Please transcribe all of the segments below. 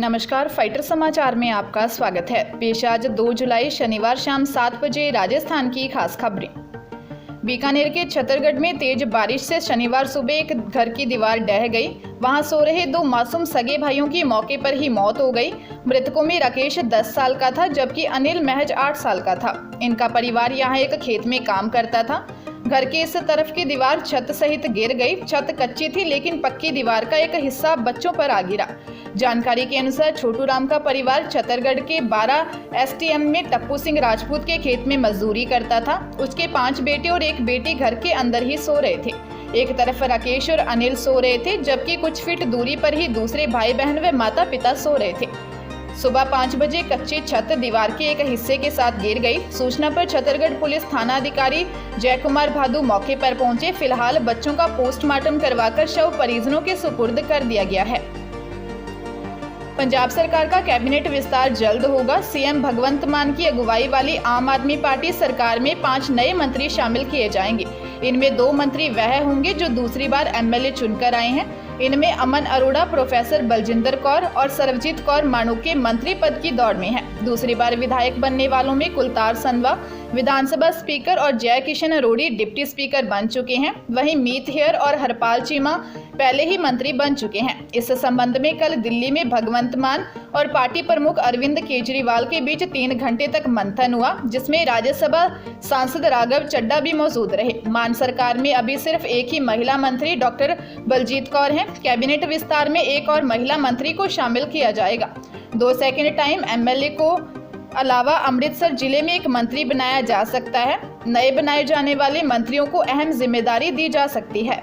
नमस्कार, फाइटर समाचार में आपका स्वागत है। पेश आज 2 जुलाई शनिवार शाम 7 बजे राजस्थान की खास खबरें। बीकानेर के छतरगढ़ में तेज बारिश से शनिवार सुबह एक घर की दीवार ढह गई। वहां सो रहे 2 मासूम सगे भाइयों की मौके पर ही मौत हो गई। मृतकों में राकेश 10 साल का था जबकि अनिल महज 8 साल का था। इनका परिवार यहां एक खेत में काम करता था। घर के इस तरफ की दीवार छत सहित गिर गई। छत कच्ची थी लेकिन पक्की दीवार का एक हिस्सा बच्चों पर आ गिरा। जानकारी के अनुसार छोटू राम का परिवार छतरगढ़ के 12 STM में टप्पू सिंह राजपूत के खेत में मजदूरी करता था। उसके 5 बेटे और एक बेटी घर के अंदर ही सो रहे थे। एक तरफ राकेश और अनिल सो रहे थे जबकि कुछ फीट दूरी पर ही दूसरे भाई बहन व माता पिता सो रहे थे। सुबह 5 बजे कच्ची छत दीवार के एक हिस्से के साथ गिर गई। सूचना पर छतरगढ़ पुलिस थाना अधिकारी जय कुमार भादु मौके पर पहुंचे। फिलहाल बच्चों का पोस्टमार्टम करवाकर शव परिजनों के सुपुर्द कर दिया गया है। पंजाब सरकार का कैबिनेट विस्तार जल्द होगा। सीएम भगवंत मान की अगुवाई वाली आम आदमी पार्टी सरकार में 5 नए मंत्री शामिल किए जाएंगे। इनमें 2 मंत्री वह होंगे जो दूसरी बार MLA चुनकर आए हैं। इनमें अमन अरोड़ा, प्रोफेसर बलजिंदर कौर और सरबजीत कौर माणूके मंत्री पद की दौड़ में हैं। दूसरी बार विधायक बनने वालों में कुलतार संधवा विधानसभा स्पीकर और जय किशन अरोड़ी डिप्टी स्पीकर बन चुके हैं। वहीं मीत हेयर और हरपाल चीमा पहले ही मंत्री बन चुके हैं। इस संबंध में कल दिल्ली में भगवंत मान और पार्टी प्रमुख अरविंद केजरीवाल के बीच 3 घंटे तक मंथन हुआ, जिसमें राज्यसभा सांसद राघव चड्ढा भी मौजूद रहे। मान सरकार में अभी सिर्फ एक ही महिला मंत्री डॉक्टर बलजीत कौर हैं। कैबिनेट विस्तार में एक और महिला मंत्री को शामिल किया जाएगा। 2 सेकेंड टाइम MLA को अलावा अमृतसर जिले में एक मंत्री बनाया जा सकता है। नए बनाए जाने वाले मंत्रियों को अहम जिम्मेदारी दी जा सकती है।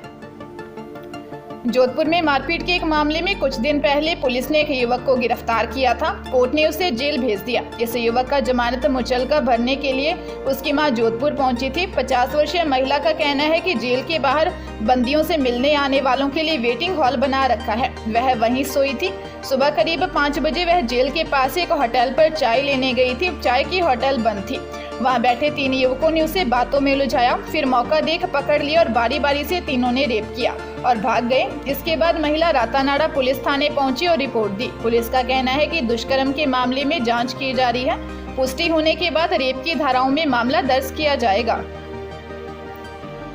जोधपुर में मारपीट के एक मामले में कुछ दिन पहले पुलिस ने एक युवक को गिरफ्तार किया था। कोर्ट ने उसे जेल भेज दिया। इस युवक का जमानत मुचलका भरने के लिए उसकी मां जोधपुर पहुंची थी। 50 वर्षीय महिला का कहना है कि जेल के बाहर बंदियों से मिलने आने वालों के लिए वेटिंग हॉल बना रखा है। वह वहीं सोई थी। सुबह करीब 5 बजे वह जेल के पास एक होटल पर चाय लेने गई थी। चाय की होटल बंद थी। वहां बैठे 3 युवकों ने उसे बातों में उलझाया, फिर मौका देख पकड़ लिया और बारी बारी से तीनों ने रेप किया और भाग गए। इसके बाद महिला रातानाड़ा पुलिस थाने पहुंची और रिपोर्ट दी। पुलिस का कहना है कि दुष्कर्म के मामले में जांच की जा रही है। पुष्टि होने के बाद रेप की धाराओं में मामला दर्ज किया जाएगा।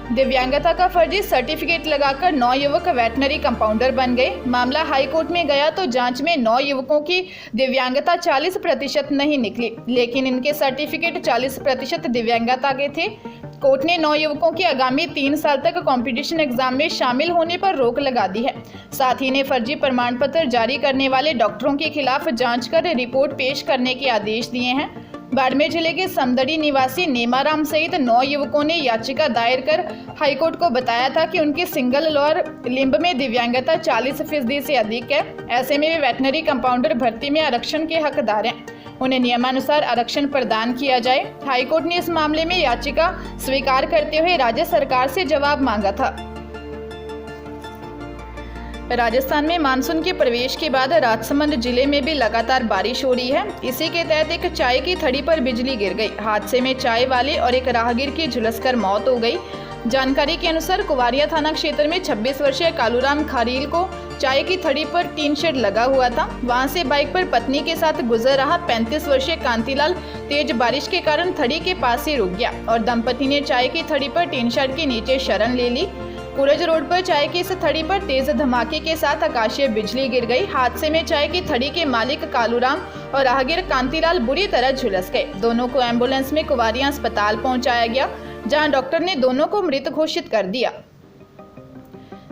दिव्यांगता का फर्जी सर्टिफिकेट लगाकर 9 युवक वेटनरी कंपाउंडर बन गए। मामला हाईकोर्ट में गया तो जांच में 9 युवकों की दिव्यांगता 40% नहीं निकली, लेकिन इनके सर्टिफिकेट 40% दिव्यांगता के थे। कोर्ट ने 9 युवकों के आगामी 3 साल तक कंपटीशन एग्जाम में शामिल होने पर रोक लगा दी है। साथ ही ने फर्जी प्रमाण पत्र जारी करने वाले डॉक्टरों के खिलाफ जांच कर रिपोर्ट पेश करने के आदेश दिए हैं। बाड़मेर जिले के समदड़ी निवासी नेमाराम सहित 9 युवकों ने याचिका दायर कर हाईकोर्ट को बताया था कि उनके सिंगल लोअर लिम्ब में दिव्यांगता 40% से अधिक है। ऐसे में वे वेटनरी कंपाउंडर भर्ती में आरक्षण के हकदार हैं। उन्हें नियमानुसार आरक्षण प्रदान किया जाए। हाईकोर्ट ने इस मामले में याचिका स्वीकार करते हुए राज्य सरकार से जवाब मांगा था। राजस्थान में मानसून के प्रवेश के बाद राजसमंद जिले में भी लगातार बारिश हो रही है। इसी के तहत एक चाय की थड़ी पर बिजली गिर गई। हादसे में चाय वाले और एक राहगीर की झुलसकर मौत हो गई। जानकारी के अनुसार कुवारिया थाना क्षेत्र में 26 वर्षीय कालूराम खारील को चाय की थड़ी पर टीन शेड लगा हुआ था। वहां से बाइक पर पत्नी के साथ गुजर रहा 35 वर्षीय कांतीलाल तेज बारिश के कारण थड़ी के पास ही रुक गया और दंपति ने चाय की थड़ी पर टीन शेड के नीचे शरण ले ली। कुरज रोड पर चाय की इस थड़ी पर तेज धमाके के साथ आकाशीय बिजली गिर गई। हादसे में चाय की थड़ी के मालिक कालूराम और राहगीर कांतीलाल बुरी तरह झुलस गए। दोनों को एम्बुलेंस में कुवारिया अस्पताल पहुंचाया गया, जहां डॉक्टर ने दोनों को मृत घोषित कर दिया।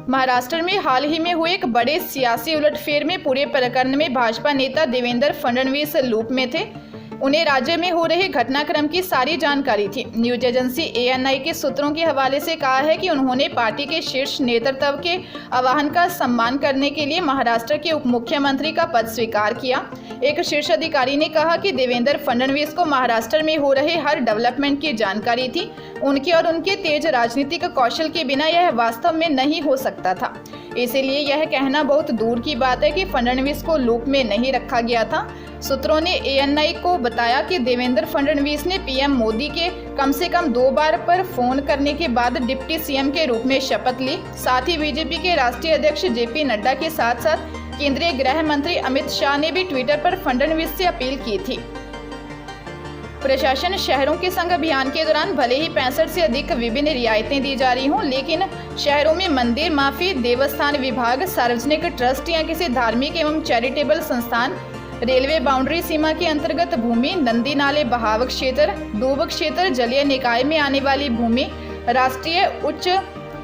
महाराष्ट्र में हाल ही में हुए एक बड़े सियासी उलटफेर में पूरे प्रकरण में भाजपा नेता देवेंद्र फडणवीस लूप में थे। उन्हें राज्य में हो रहे घटनाक्रम की सारी जानकारी थी। न्यूज एजेंसी ANI के सूत्रों के हवाले से कहा है कि उन्होंने पार्टी के शीर्ष नेतृत्व के आह्वान का सम्मान करने के लिए महाराष्ट्र के उप मुख्यमंत्री का पद स्वीकार किया। एक शीर्ष अधिकारी ने कहा कि देवेंद्र फडणवीस को महाराष्ट्र में हो रहे हर डेवलपमेंट की जानकारी थी। उनके और उनके तेज राजनीतिक कौशल के बिना यह वास्तव में नहीं हो सकता था। इसीलिए यह कहना बहुत दूर की बात है कि फडणवीस को लूप में नहीं रखा गया था। सूत्रों ने ANI को बताया कि देवेंद्र फडणवीस ने PM मोदी के कम से कम 2 बार पर फोन करने के बाद डिप्टी CM के रूप में शपथ ली। साथ ही BJP के राष्ट्रीय अध्यक्ष JP नड्डा के साथ साथ केंद्रीय गृह मंत्री अमित शाह ने भी ट्विटर पर फडणवीस से अपील की थी। प्रशासन शहरों के संग अभियान के दौरान भले ही 65 से अधिक विभिन्न रियायतें दी जा रही हों, लेकिन शहरों में मंदिर माफी, देवस्थान विभाग, सार्वजनिक ट्रस्ट या किसी धार्मिक एवं चैरिटेबल संस्थान, रेलवे बाउंड्री सीमा के अंतर्गत भूमि, नदी नाले बहाव क्षेत्र, डूब क्षेत्र, जलीय निकाय में आने वाली भूमि, राष्ट्रीय उच्च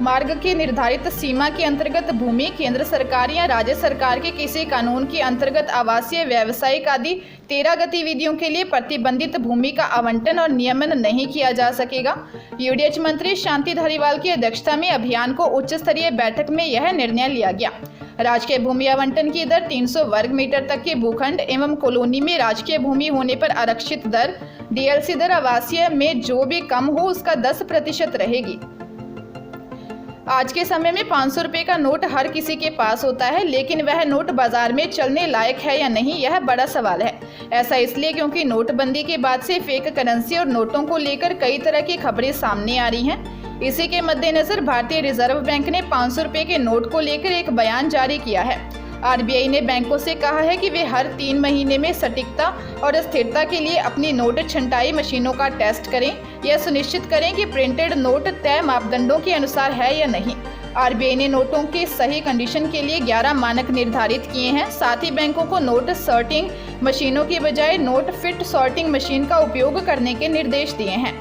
मार्ग की निर्धारित सीमा के अंतर्गत भूमि, केंद्र सरकार या राज्य सरकार के किसी कानून के अंतर्गत आवासीय, व्यावसायिक आदि 13 गतिविधियों के लिए प्रतिबंधित भूमि का आवंटन और नियमन नहीं किया जा सकेगा। यूडीएच मंत्री शांति धारीवाल की अध्यक्षता में अभियान को उच्च स्तरीय बैठक में यह निर्णय लिया गया। राजकीय भूमि आवंटन की दर 300 वर्ग मीटर तक के भूखंड एवं कॉलोनी में राजकीय भूमि होने पर आरक्षित दर, डीएलसी दर आवासीय में जो भी कम हो उसका 10% रहेगी। आज के समय में 500 रुपए का नोट हर किसी के पास होता है, लेकिन वह नोट बाजार में चलने लायक है या नहीं, यह बड़ा सवाल है। ऐसा इसलिए क्योंकि नोटबंदी के बाद से फेक करेंसी और नोटों को लेकर कई तरह की खबरें सामने आ रही हैं। इसी के मद्देनजर भारतीय रिजर्व बैंक ने 500 रुपए के नोट को लेकर एक बयान जारी किया है। आरबीआई ने बैंकों से कहा है कि वे हर 3 महीने में सटीकता और स्थिरता के लिए अपनी नोट छंटाई मशीनों का टेस्ट करें। यह सुनिश्चित करें कि प्रिंटेड नोट तय मापदंडों के अनुसार है या नहीं। आरबीआई ने नोटों के सही कंडीशन के लिए 11 मानक निर्धारित किए हैं। साथ ही बैंकों को नोट सॉर्टिंग मशीनों की बजाय नोट फिट सॉर्टिंग मशीन का उपयोग करने के निर्देश दिए हैं।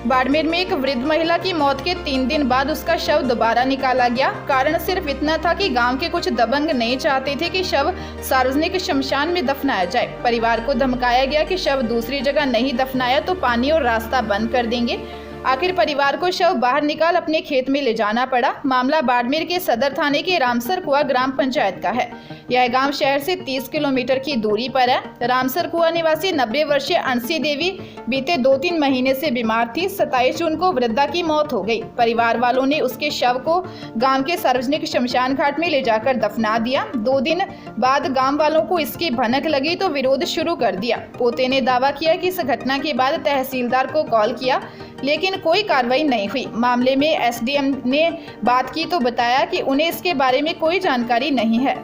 बाड़मेर में एक वृद्ध महिला की मौत के 3 दिन बाद उसका शव दोबारा निकाला गया। कारण सिर्फ इतना था कि गांव के कुछ दबंग नहीं चाहते थे कि शव सार्वजनिक शमशान में दफनाया जाए। परिवार को धमकाया गया कि शव दूसरी जगह नहीं दफनाया तो पानी और रास्ता बंद कर देंगे। आखिर परिवार को शव बाहर निकाल अपने खेत में ले जाना पड़ा। मामला बाड़मेर के सदर थाने के रामसर कुआ ग्राम पंचायत का है। यह गांव शहर से 30 किलोमीटर की दूरी पर है। रामसर कुआ निवासी 90 वर्षीय अंशी देवी बीते 2-3 महीने से बीमार थी। 27 जून को वृद्धा की मौत हो गई। परिवार वालों ने उसके शव को गांव के सार्वजनिक शमशान घाट में ले जाकर दफना दिया। 2 दिन बाद गांव वालों को इसकी भनक लगी तो विरोध शुरू कर दिया। पोते ने दावा किया कि इस घटना के बाद तहसीलदार को कॉल किया, लेकिन कोई कार्रवाई नहीं हुई। मामले में एसडीएम ने बात की तो बताया कि उन्हें इसके बारे में कोई जानकारी नहीं है।